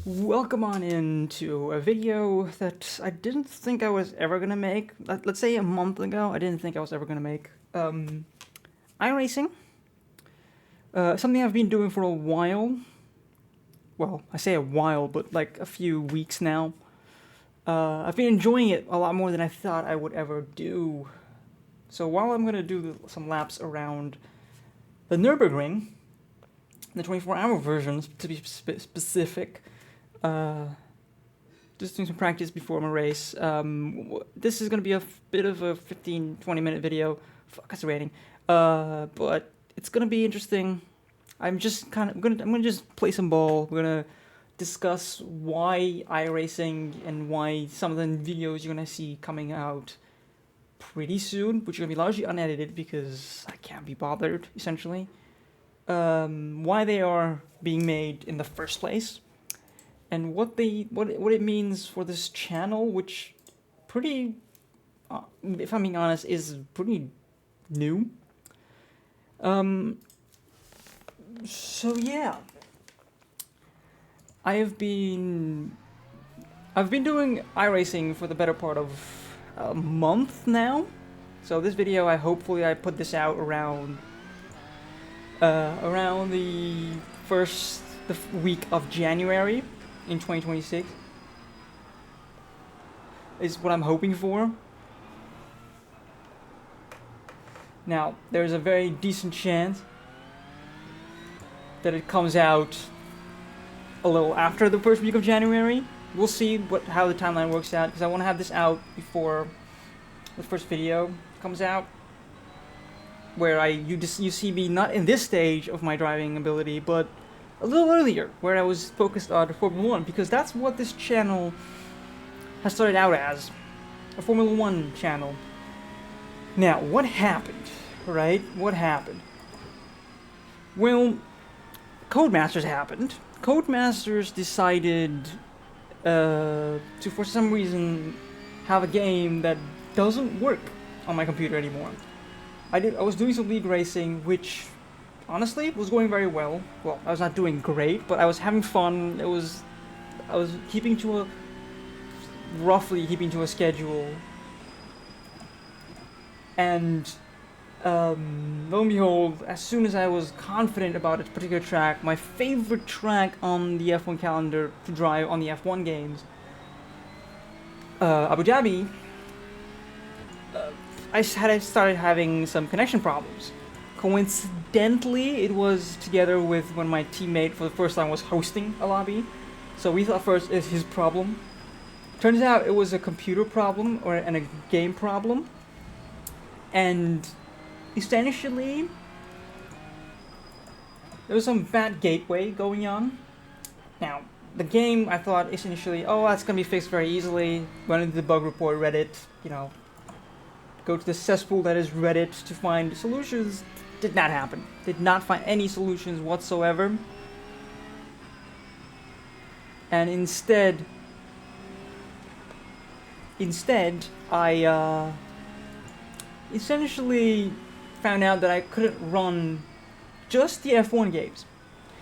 Welcome on into a video that I didn't think I was ever gonna make. Let's say a month ago, I didn't think I was ever gonna make. iRacing. Something I've been doing for a while. Well, I say a while, but like a few weeks now. I've been enjoying it a lot more than I thought I would ever do. So while I'm gonna do some laps around the Nürburgring, the 24-hour version to be specific, just doing some practice before my race. This is going to be a bit of a 15-20 minute video. Fuck, that's rating. But it's going to be interesting. I'm gonna just play some ball. We're gonna discuss why iRacing and why some of the videos you're gonna see coming out pretty soon, which are gonna be largely unedited because I can't be bothered, essentially. Why they are being made in the first place, and what it means for this channel, which pretty, if I'm being honest, is pretty new. So yeah, I've been doing iRacing for the better part of a month now. So this video, hopefully I put this out around the week of January in 2026 is what I'm hoping for. Now, there's a very decent chance that it comes out a little after the first week of January. We'll see how the timeline works out, because I want to have this out before the first video comes out, where you see me not in this stage of my driving ability, but a little earlier, where I was focused on Formula 1, because that's what this channel has started out as, a Formula 1 channel. Now, what happened, right? What happened? Well, Codemasters happened. Codemasters decided to, for some reason, have a game that doesn't work on my computer anymore. I was doing some league racing, which honestly was going very well. Well, I was not doing great, but I was having fun. I was roughly keeping to a schedule. And lo and behold, as soon as I was confident about a particular track, my favorite track on the F1 calendar to drive on the F1 games, Abu Dhabi, I started having some connection problems. Coincidentally, it was together with when my teammate for the first time was hosting a lobby, so we thought first it's his problem. Turns out it was a computer problem and a game problem, and essentially there was some bad gateway going on. Now, the game, I thought initially, oh, that's gonna be fixed very easily. Went into the bug report, Reddit, go to the cesspool that is Reddit to find solutions. Did not happen. Did not find any solutions whatsoever. And instead I essentially found out that I couldn't run just the F1 games.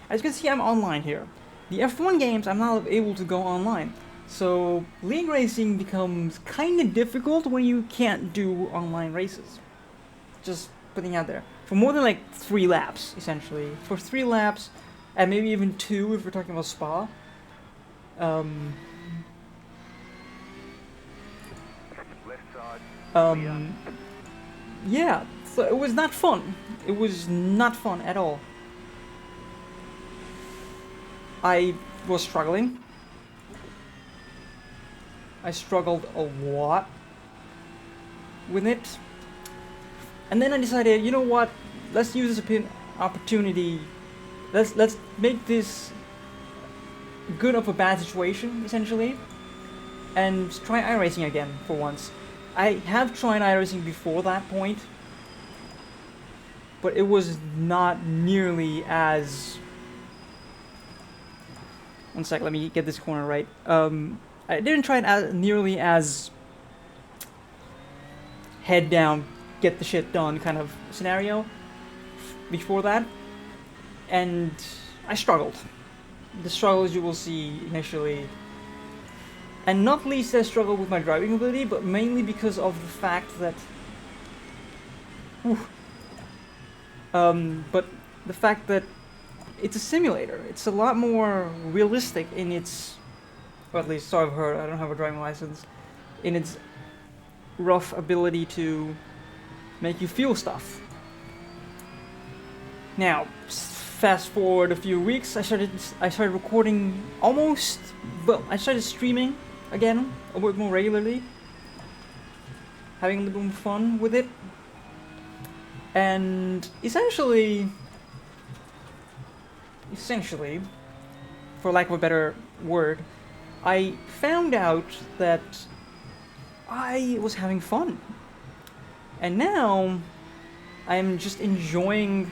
As you can see, I'm online here. The F1 games, I'm not able to go online. So, league racing becomes kind of difficult when you can't do online races. Just putting out there. For more than like 3 laps, essentially. For 3 laps, and maybe even 2 if we're talking about Spa. Yeah, so it was not fun. It was not fun at all. I was struggling. I struggled a lot with it. And then I decided, you know what? Let's use this opportunity. Let's make this good of a bad situation, essentially, and try iRacing again for once. I have tried iRacing before that point, but it was not nearly as... One sec, let me get this corner right. I didn't try it nearly as head down, get the shit done kind of scenario before that, and I struggled. the struggles you will see initially. And not least I struggle with my driving ability, but mainly because of the fact that... but the fact that it's a simulator. It's a lot more realistic in its... or at least so I've heard, I don't have a driving license. In its rough ability to make you feel stuff. Now, fast forward a few weeks, I started recording almost... well, I started streaming again, a bit more regularly. Having a little more fun with it. And essentially, for lack of a better word, I found out that I was having fun. And now, I'm just enjoying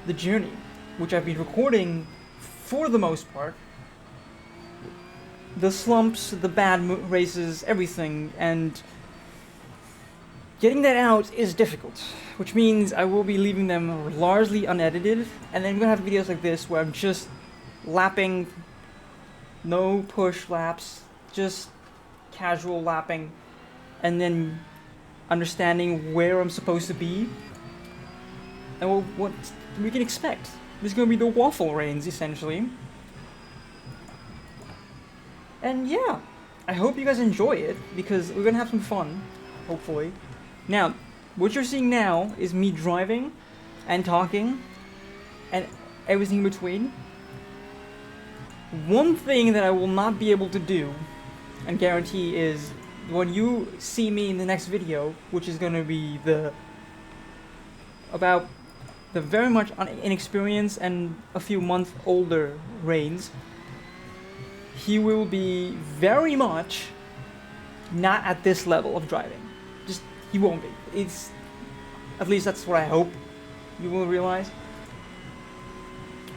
the journey, which I've been recording for the most part. The slumps, the bad races, everything, and getting that out is difficult, which means I will be leaving them largely unedited, and then I'm gonna have videos like this where I'm just lapping, no push laps, just casual lapping, and then understanding where I'm supposed to be, and what we can expect. This is gonna be the waffle reigns, essentially. And yeah, I hope you guys enjoy it, because we're gonna have some fun, hopefully. Now, what you're seeing now is me driving, and talking, and everything in between. One thing that I will not be able to do, and guarantee, is when you see me in the next video, which is gonna be about the very much inexperienced and a few months older Reigns, he will be very much not at this level of driving. Just, he won't be. It's, at least that's what I hope you will realize.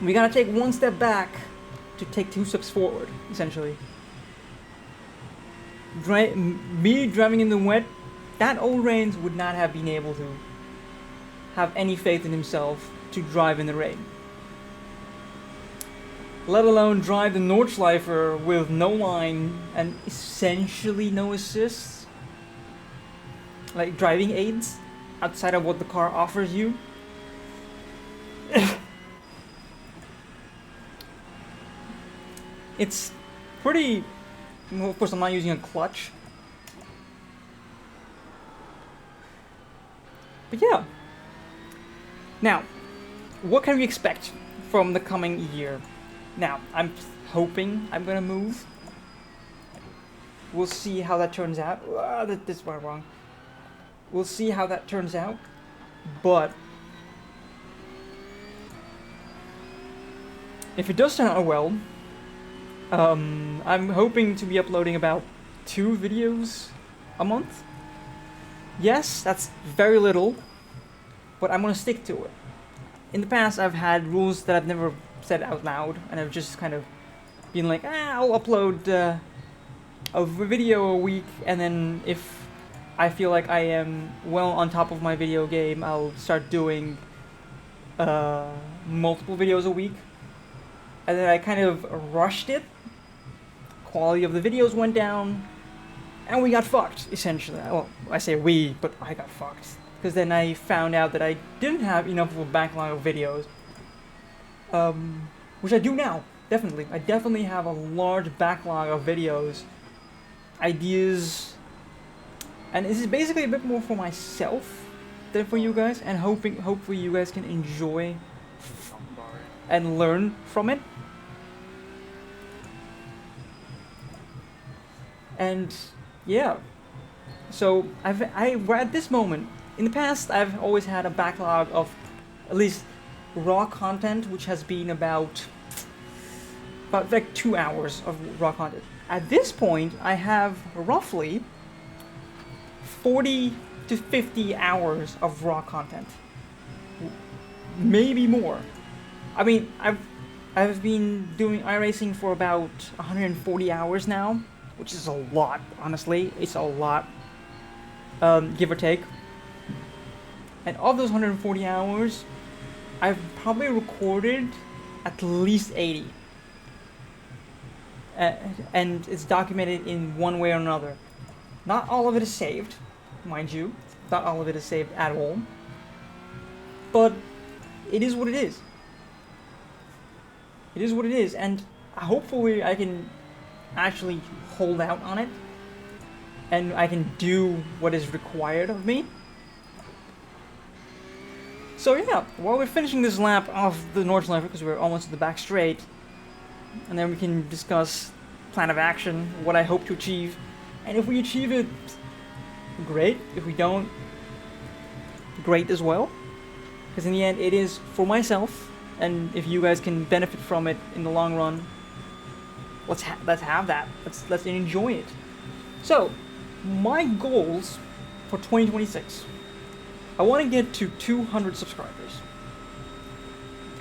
We gotta take one step back to take 2 steps forward, essentially. Me driving in the wet, that old Reigns would not have been able to have any faith in himself to drive in the rain. Let alone drive the Noordschleife with no line and essentially no assists. Like driving aids outside of what the car offers you. It's pretty... well, of course I'm not using a clutch. But yeah. Now, what can we expect from the coming year? Now, I'm hoping I'm gonna move. We'll see how that turns out. This went wrong. We'll see how that turns out. But if it does turn out well, I'm hoping to be uploading about 2 videos a month. Yes, that's very little, but I'm gonna stick to it. In the past, I've had rules that I've never said out loud, and I've just kind of been like, I'll upload a video a week, and then if I feel like I am well on top of my video game, I'll start doing multiple videos a week. And then I kind of rushed it. Quality of the videos went down, and we got fucked, essentially. Well, I say we, but I got fucked. Because then I found out that I didn't have enough of a backlog of videos. Which I do now, definitely. I definitely have a large backlog of videos, ideas, and this is basically a bit more for myself than for you guys, and hopefully you guys can enjoy and learn from it. And yeah, so we're at this moment. In the past, I've always had a backlog of at least raw content, which has been about like 2 hours of raw content. At this point, I have roughly 40 to 50 hours of raw content, maybe more. I mean, I've been doing iRacing for about 140 hours now, which is a lot. Honestly, it's a lot, give or take. And of those 140 hours, I've probably recorded at least 80. and it's documented in one way or another. Not all of it is saved, mind you. Not all of it is saved at all. But it is what it is. It is what it is, and hopefully I can actually hold out on it, and I can do what is required of me. So yeah, while we're finishing this lap of the Noordschleife, because we're almost at the back straight, and then we can discuss plan of action, what I hope to achieve, and if we achieve it, great. If we don't, great as well. Because in the end, it is for myself, and if you guys can benefit from it in the long run, let's have that. Let's enjoy it. So, my goals for 2026. I want to get to 200 subscribers.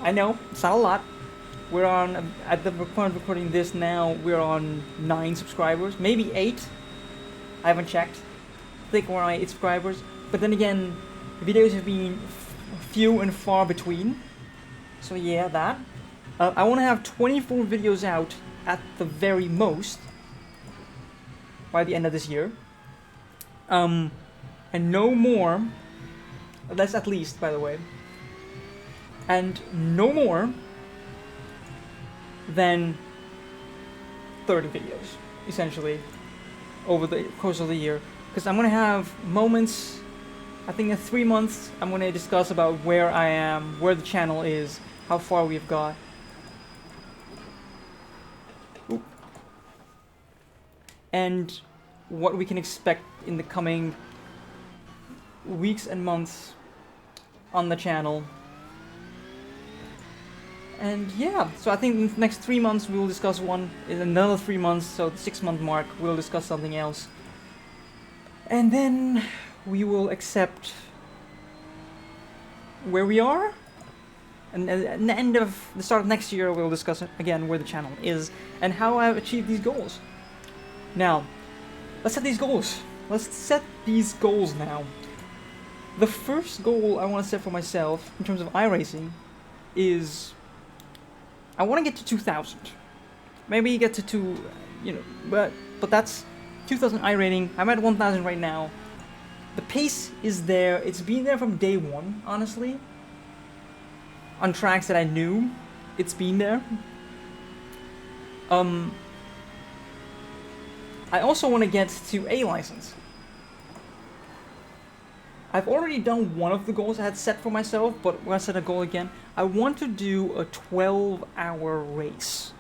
I know, it's not a lot. We're on, at the point of recording this now, we're on 9 subscribers, maybe 8. I haven't checked. I think we're on 8 subscribers. But then again, videos have been few and far between. So yeah, that. I want to have 24 videos out at the very most by the end of this year. And no more. That's at least, by the way. And no more than 30 videos, essentially, over the course of the year. Because I'm going to have moments, I think in 3 months, I'm going to discuss about where I am, where the channel is, how far we've got. Oop. And what we can expect in the coming weeks and months on the channel. And yeah, so I think in the next 3 months we will discuss one. In another 3 months, so the 6-month mark, we'll discuss something else. And then we will accept where we are. And at the end of the start of next year, we'll discuss again where the channel is and how I've achieved these goals. Now, let's set these goals. Let's set these goals now. The first goal I want to set for myself in terms of iRacing is I want to get to 2,000. Maybe get to 2, but that's 2,000 iRating. I'm at 1,000 right now. The pace is there. It's been there from day one, honestly. On tracks that I knew, it's been there. I also want to get to A license. I've already done one of the goals I had set for myself, but when I set a goal again, I want to do a 12-hour race.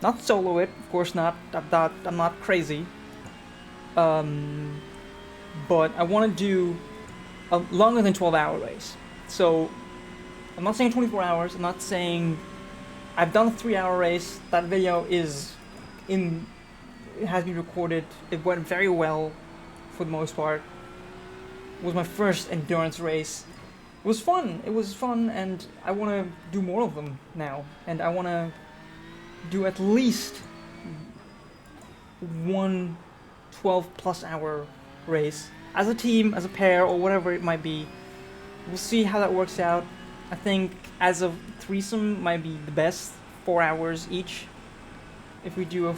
Not solo it, of course not. I'm not crazy. But I want to do a longer than 12-hour race. So I'm not saying 24 hours. I'm not saying I've done a 3-hour race. That video is in. It has been recorded. It went very well, for the most part. It was my first endurance race. It was fun. It was fun, and I want to do more of them now. And I want to do at least one 12+ hour race as a team, as a pair, or whatever it might be. We'll see how that works out. I think as a threesome might be the best, 4 hours each. If we do a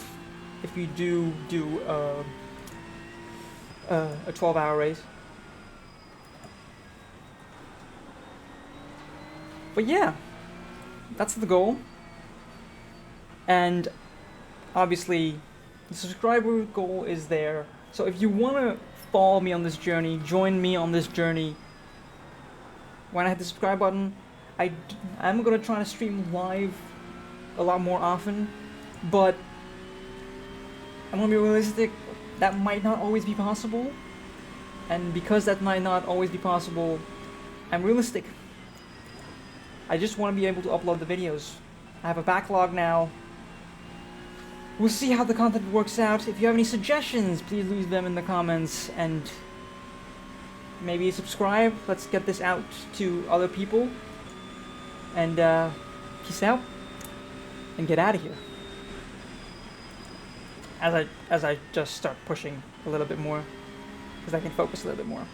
12-hour race. But yeah, that's the goal. And obviously, the subscriber goal is there. So if you want to follow me on this journey, join me on this journey, when I hit the subscribe button, I'm going to try to stream live a lot more often, but I'm going to be realistic, that might not always be possible, and because that might not always be possible, I'm realistic. I just want to be able to upload the videos. I have a backlog now. We'll see how the content works out. If you have any suggestions, please leave them in the comments, and maybe subscribe. Let's get this out to other people. And peace out, and get out of here. As I just start pushing a little bit more, because I can focus a little bit more.